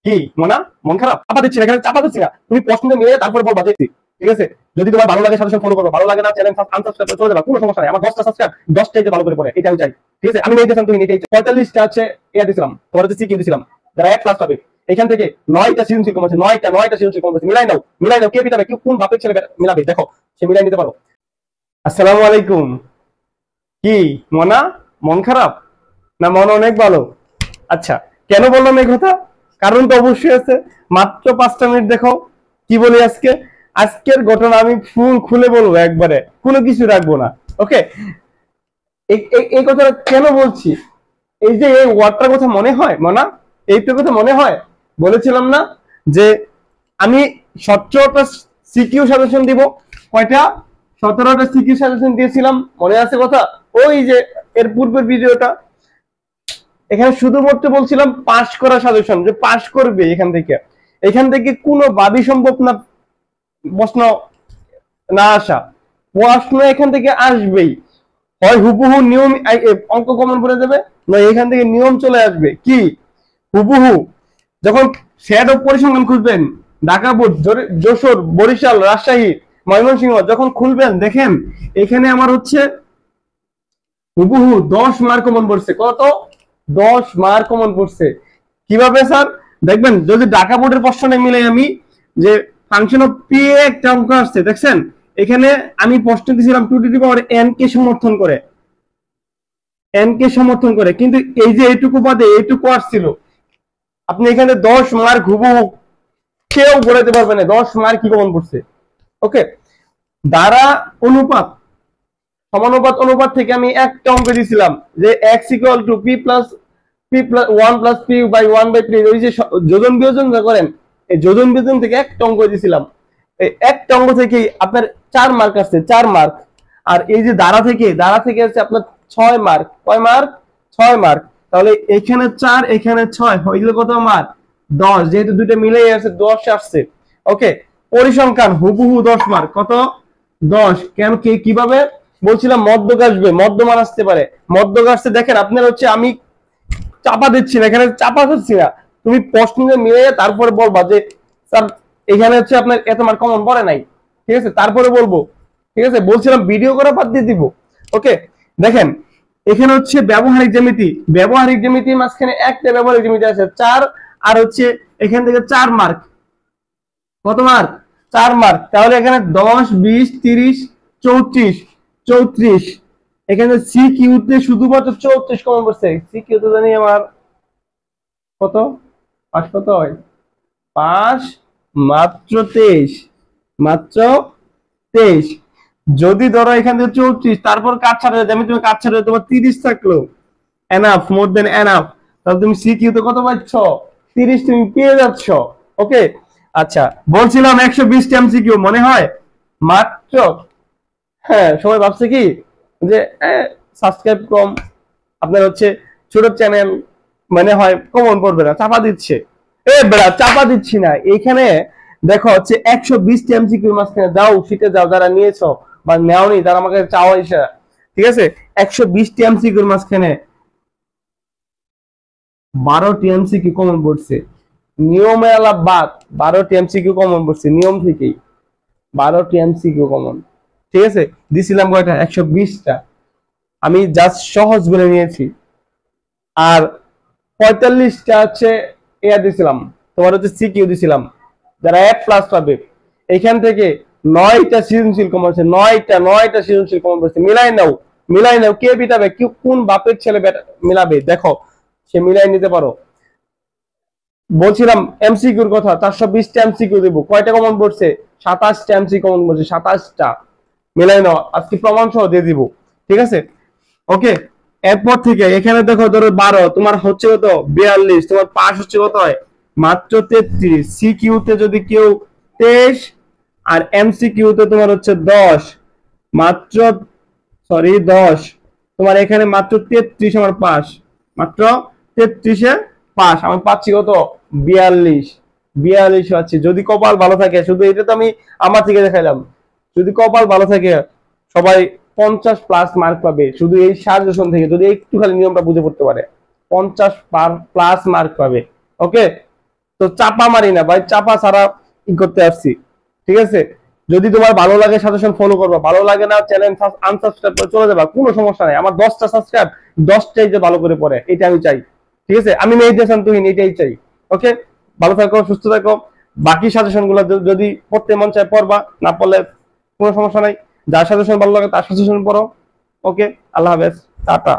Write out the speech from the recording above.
কি মোনা মন খারাপ? চাপা দিচ্ছি না, এখানে চাপা দিচ্ছি না, তুমি প্রশ্নটা মিলে তারপরে বলবা দেখছি। ঠিক আছে, যদি তোমার ভালো লাগে সাথে ফলো করবো, ভালো লাগে না চ্যানেল আনসাবস্ক্রাইব করে চলে যাবে, কোনো সমস্যা নাই। আমার 10টা সাবস্ক্রাইব 10টাই ভালো করে পড়ে, এটা আমি চাই। ঠিক আছে, আমি নিয়ে তুমি নিতে 45টা হচ্ছে ইয়া দিছিলাম, তোমার হচ্ছে সিকিউ দিছিলাম, যারা এক ক্লাস পাবে। এখান থেকে 9টা সৃজনশীল কম আছে, 9টা সৃজনশীল কম আছে। মিলাই নাও কে পিটাবে, কেউ কোন বাপের ছেলে মিলাবে, দেখো সে মিলাই নিতে পারো। আসসালামু আলাইকুম। কি মোনা মন খারাপ না মন অনেক ভালো? আচ্ছা, কেন বললাম এই কথা? কারণ তো অবশ্যই আছে। মাত্র 5টা মিনিট দেখো কি বলি আজকে। আজকের ঘটনা আমি ফুল খুলে বলবো, একবারে কোনো কিছু রাখবো না। ওকে, এই কথাটা কেন বলছি, এই যে এই ওয়ার্ডটার কথা মনে হয় মোনা, এইটার কথা মনে হয়, বলেছিলাম না যে আমি 17টা সিকিউ সাজেশন দিব। কয়টা? 17টা সিকিউ সাজেশন দিয়েছিলাম, মনে আছে কথা? ওই যে এর পূর্বের ভিডিওটা, এখানে শুধুমাত্র বলছিলাম পাস করা সাজেশন, যে পাস করবে এখান থেকে কোনো ভাবই সম্ভব না প্রশ্ন না আসা। প্রশ্ন এখান থেকে আসবেই, হয় হুবহু নিয়ম অঙ্ক কমন পড়ে যাবে, নয় এখান থেকে নিয়ম চলে আসবে। কি হুবহু যখন সেট অফ পরিসংখ্যান খুঁজবেন, ঢাকা বোর্ড, যশোর, বরিশাল, রাজশাহী, ময়মনসিংহ যখন খুলবেন, দেখেন এখানে আমার হচ্ছে হুবহু 10 মার্ক কমন পড়ছে। কত? 10 মার্ক কমন পড়ছে। কিভাবে স্যার? দেখবেন যদি ঢাকা বোর্ডের প্রশ্নে মিলে আমি যে ফাংশন অফ পি একটা অঙ্ক আসছে, দেখছেন এখানে আমি প্রশ্ন দিয়েছিলাম 2 টু দি পাওয়ার n কে সমর্থন করে, কিন্তু এই যে এইটুকু বাদে এইটুকু আসছিল। আপনি এখানে 10 মার্ক হুবহু কেউ বলাতে পারবে না 10 মার্ক কি কমন পড়ছে। ওকে, দ্বারা অনুপাত, সমানুপাত অনুপাত থেকে আমি একটা অঙ্ক দিয়েছিলাম যে x equal to p plus 1 plus p by 1/3। ওই যে যোজন বিয়োজন করেন, এই যোজন বিয়োজন থেকে একটা অঙ্ক দিয়েছিলাম। এই একটা অঙ্ক থেকে আপনার 4 মার্ক আসছে, 4 মার্ক। আর এই যে দ্বারা থেকে আছে আপনার 6 মার্ক। কয় মার্ক? 6 মার্ক। তাহলে এখানে 4 এখানে 6 হইল কত মার্ক? 10। যেহেতু দুটো মিলেই আছে 10 আসছে। ওকে, পরিসংখ্যান হুবহু 10 মার্ক। কত? 10। কেন কিভাবে বলছিলাম? মধ্যক আসবে, মধ্যমান আসতে পারে। মধ্যক আসছে, দেখেন আপনার হচ্ছে আমি চাপা দিচ্ছি না, এখানে চাপা দিচ্ছি না, তুমি প্রশ্ন মিলে তারপরে বলবা যে স্যার এখানে হচ্ছে আপনার এত মার্ক কমন পড়ে নাই। ঠিক আছে, তারপরে বলবো। ঠিক আছে, বলছিলাম ভিডিও করে বাদ দিয়ে দিব। ওকে, দেখেন এখানে হচ্ছে ব্যবহারিক জ্যামিতির মাঝখানে একটা ব্যবহারিক জ্যামিতি আছে 4, আর হচ্ছে এখান থেকে 4 মার্ক। কত মার্ক? 4 মার্ক। তাহলে এখানে 10, 20, 30, 34। এখানে সি কিউতে শুধুমাত্র 34 কমন পড়ছে। সি কিউতে জানি আমার কত? 5 কত হয়? 5 মাত্র 23। যদি ধরো এখান থেকে 34, তারপর কাট ছাড়া যায়, আমি তুমি কাট ছাড়া তোমার 30 থাকলো, এনাফ, মোর দেন এনাফ। তাহলে তুমি সি কিউতে কত পাচ্ছ? 30 তুমি পেয়ে যাচ্ছ। ওকে, আচ্ছা বলছিলাম 120 এমসিকিউ মনে হয় মাত্র। হ্যাঁ, সবাই ভাবছে কি যে সাবস্ক্রাইব কম, আপনার হচ্ছে ছোট চ্যানেল, মানে হয় কমন পড়বে না, চাপা দিচ্ছে। বেড়া চাপা দিচ্ছি না, এখানে দেখো হচ্ছে 120 এমসিকিউ মাঝখানে যাও, শিখে যাও যারা নিয়েছো বা নেওনি, তারা আমাকে চাও এসে। ঠিক আছে, 120 এমসিকিউর মাঝখানে 12টি এমসিকিউ কমন পড়ছে। নিয়মের আলাপ বাদ, 12টি এমসিকিউ কমন পড়ছে নিয়ম থেকেই, 12টি এমসিকিউ কমন। ঠিক আছে, দিছিলাম কয়টা? 120টা। আমি জাস্ট সহজ বলে নিয়েছি। আর 45টা হচ্ছে এয়া দিছিলাম, তোমার হচ্ছে সিকিউ দিছিলাম, যারা 1+ পাবে। এখান থেকে 9টা সৃজনশীল কমন আছে, 9টা সৃজনশীল কমন পড়ছে। মিলাই নাও কে পিটাবে, কেউ কোন বাপের ছেলে মিলাবে, দেখো সে মিলাই নিতে পারো। বলছিলাম এমসিকিউর কথা, 420টা এমসিকিউ দেবো। কয়টা কমন পড়ছে? 27টা এমসিকিউ কমন পড়ছে, 27টা। মিলাই নাও, আজকে প্রমাণ সহ দিয়ে দিব। ঠিক আছে, ওকে। এরপর থেকে এখানে দেখো, ধরো 12, তোমার হচ্ছে কত? 42। তোমার পাস হচ্ছে কত হয়? মাত্র 33। সিকিউতে যদি কেউ 23, আর এমসিকিউতে তোমার হচ্ছে 10 মাত্র, 10। তোমার এখানে মাত্র 33 আমার পাস, মাত্র 33-এ পাস। আমি পাচ্ছি কত? 42 পাচ্ছি। যদি কপাল ভালো থাকে, শুধু এটা তো আমি আমার থেকে দেখাইলাম, যদি কপাল ভালো থাকে সবাই 50+ মার্ক পাবে, শুধু এই সাজেশন থেকে, যদি একটু খালি নিয়মটা বুঝে পড়তে পারে 50+ মার্ক পাবে। ওকে, তো চাপা মারি না ভাই, চাপা ছাড়া ই করতে আসছি, ঠিক আছে? যদি তোমার ভালো লাগে সাজেশন ফলো করবা, ভালো লাগে না চ্যানেল আনসাবস্ক্রাইব করে চলে যাবা, কোনো সমস্যা নাই। আমার 10টা সাবস্ক্রাইব 10টাই যে ভালো করে পড়ে এটা আমি চাই, ঠিক আছে? আমি মেহেদী হাসান তুহিন এটাই চাই। ওকে, ভালো থাকো, সুস্থ থাকো। বাকি সাজেশন গুলো যদি পড়তে মন চায় পড়বা, না পড়লে কোনো সমস্যা নাই। যার সাজেশন ভালো লাগে তার সাজেশন পড়ো। ওকে, আল্লাহ হাফেজ, টাটা।